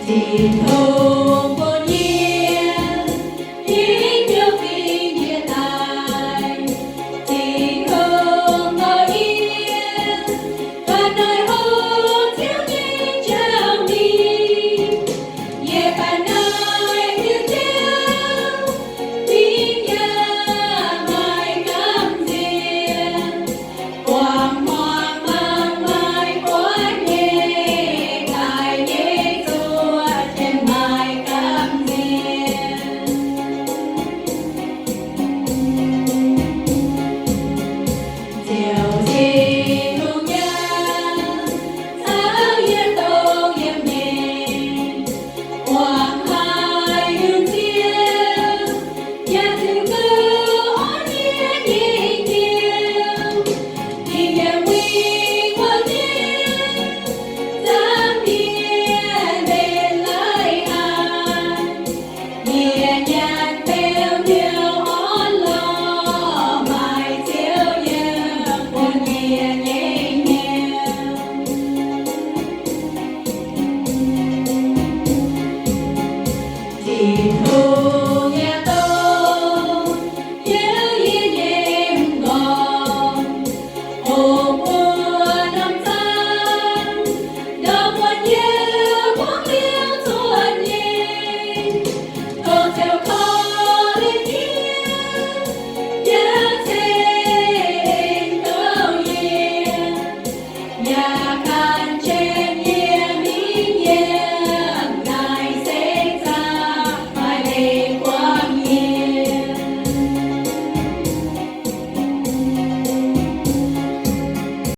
Thì thùng vô nhiên tiếng yêu vì hiện tại thì không có yên và nơi hôn thiếu nhiên trao đi về cả nơi yêu thương vì nhà mai cắm riêng quang hoàng mang mai quán nhẹ tại nhẹ chúa trên mai cắm riêng diệu gì cùng nhau sáng yên tô yên nhẹ quang hai hương riêng nhà thương cứu ôn nhiên nhẹ nhiều tình nhà quy quang nhiên dám yên bên lại an nhẹ nhàng theo điều ón lo mai chiếu nhớ buồn nhẹ nhẹ nhàng thì thôi